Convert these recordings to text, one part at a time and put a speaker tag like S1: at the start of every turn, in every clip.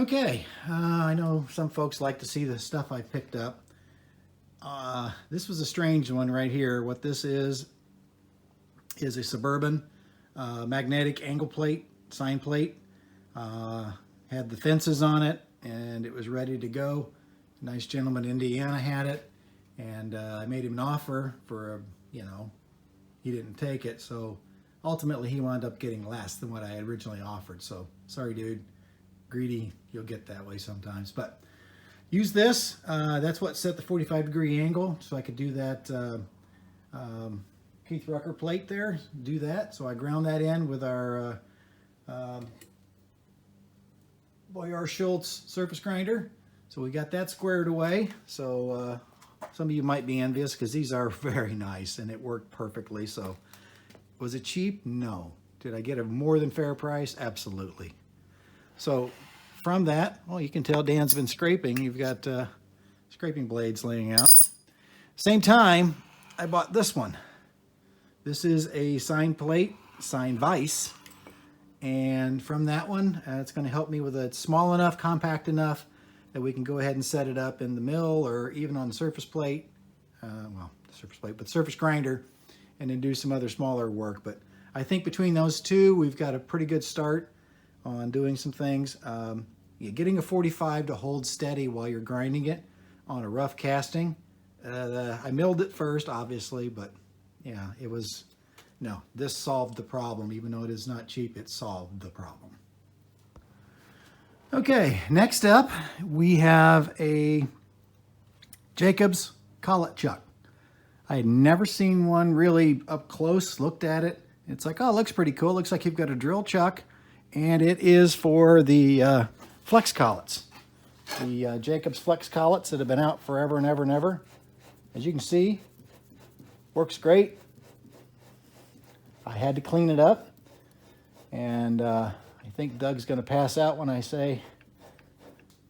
S1: Okay, I know some folks like to see the stuff I picked up. This was a strange one right here. What this is a Suburban magnetic angle plate, sign plate. Had the fences on it and it was ready to go. A nice gentleman in Indiana had it, and I made him an offer for, he didn't take it. So ultimately he wound up getting less than what I had originally offered. So sorry, dude. Greedy, you'll get that way sometimes. But use this. That's what set the 45-degree angle, so I could do that Keith Rucker plate there. Do that. So I ground that in with our Boyar Schultz surface grinder. So we got that squared away. So some of you might be envious because these are very nice and it worked perfectly. So was it cheap? No. Did I get a more than fair price? Absolutely. So from that, well, you can tell Dan's been scraping. You've got scraping blades laying out. Same time, I bought this one. This is a sign plate, sign vise. And from that one, it's going to help me with it. It's small enough, compact enough that we can go ahead and set it up in the mill or even on the surface plate. But surface grinder, and then do some other smaller work. But I think between those two, we've got a pretty good start on doing some things. Getting a 45 to hold steady while you're grinding it on a rough casting. I milled it first, obviously, but yeah, this solved the problem. Even though it is not cheap, it solved the problem. Okay, next up, we have a Jacobs collet chuck. I had never seen one really up close, looked at it. It's like, oh, it looks pretty cool. It looks like you've got a drill chuck. And it is for the flex collets. The Jacobs flex collets that have been out forever and ever and ever. As you can see, works great. I had to clean it up. And I think Doug's going to pass out when I say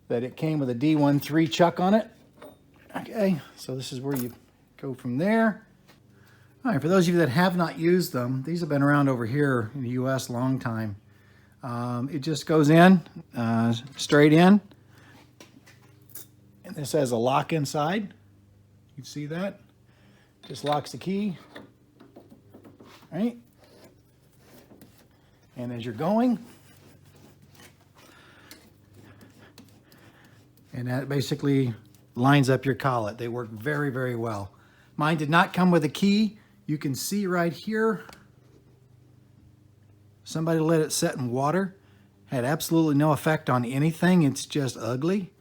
S1: that it came with a D13 chuck on it. Okay, so this is where you go from there. All right, for those of you that have not used them, these have been around over here in the U.S. a long time. It just goes in, straight in. And this has a lock inside. You can see that. Just locks the key. Right? And as you're going, and that basically lines up your collet. They work very, very well. Mine did not come with a key. You can see right here, somebody let it set in water. Had absolutely no effect on anything. It's just ugly.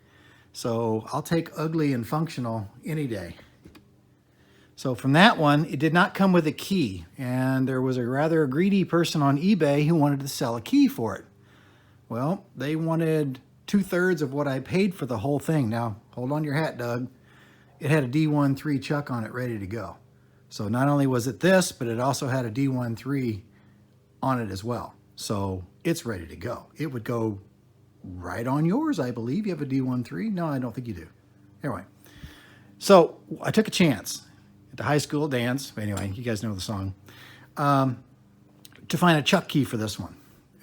S1: So I'll take ugly and functional any day. So from that one, it did not come with a key. And there was a rather greedy person on eBay who wanted to sell a key for it. Well, they wanted 2/3 of what I paid for the whole thing. Now, hold on your hat, Doug. It had a D13 chuck on it ready to go. So not only was it this, but it also had a D13 on it as well. So it's ready to go. It would go right on yours, I believe. You have a D13? No, I don't think you do. Anyway, so I took a chance at the high school dance. Anyway, you guys know the song. To find a chuck key for this one.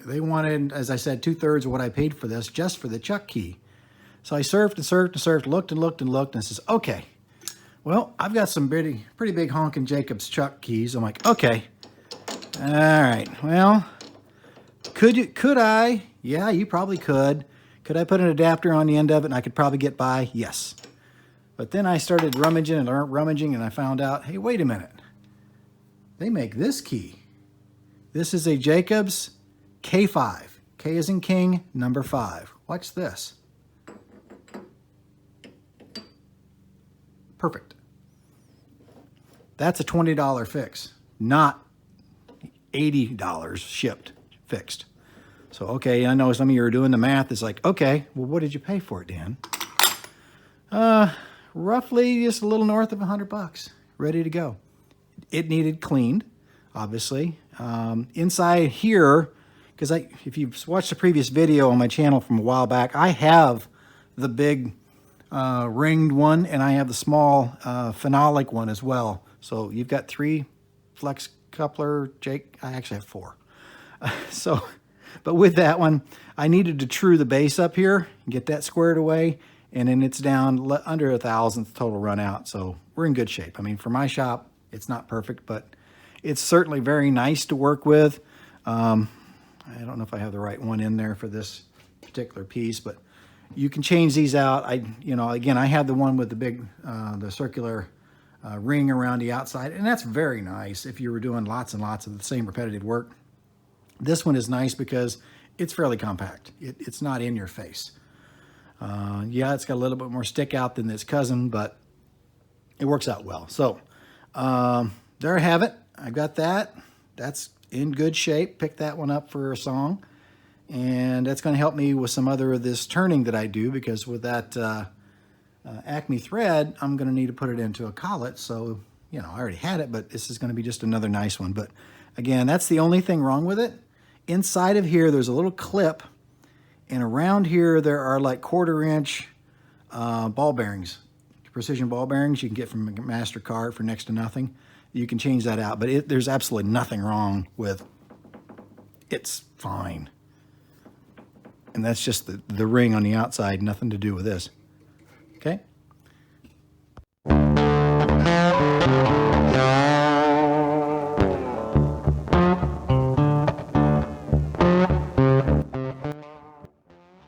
S1: They wanted, as I said, 2/3 of what I paid for this just for the chuck key. So I surfed and surfed and surfed, looked and looked and looked, and I says, okay, well, I've got some pretty big honking Jacobs chuck keys. I'm like, okay, all right, well, could I? Yeah, you probably could. Could I put an adapter on the end of it and I could probably get by? Yes. But then I started rummaging and I found out, hey, wait a minute. They make this key. This is a Jacobs K5. K as in king, number 5. Watch this. Perfect. That's a $20 fix, not $80 shipped, fixed. So, okay, I know some of you are doing the math. It's like, okay, well, what did you pay for it, Dan? Roughly just a little north of $100, ready to go. It needed cleaned, obviously. Inside here, because if you've watched the previous video on my channel from a while back, I have the big ringed one and I have the small phenolic one as well. So you've got 3 flex coupler, Jake. I actually have 4. So But with that one, I needed to true the base up here and get that squared away. And then it's down under 1,000th total run out. So we're in good shape. I mean, for my shop, it's not perfect, but it's certainly very nice to work with. I don't know if I have the right one in there for this particular piece, but you can change these out. Again, I have the one with the big, the circular ring around the outside, and that's very nice if you were doing lots and lots of the same repetitive work. This one is nice because it's fairly compact. It's not in your face. Yeah, it's got a little bit more stick out than its cousin, but it works out well. So there I have it. I got that. That's in good shape. Picked that one up for a song. And that's going to help me with some other of this turning that I do, because with that Acme thread, I'm going to need to put it into a collet. So, I already had it, but this is going to be just another nice one. But again, that's the only thing wrong with it. Inside of here, there's a little clip. And around here, there are like 1/4 inch ball bearings, precision ball bearings you can get from MasterCard for next to nothing. You can change that out, but there's absolutely nothing wrong with it's fine. And that's just the ring on the outside, nothing to do with this. Okay.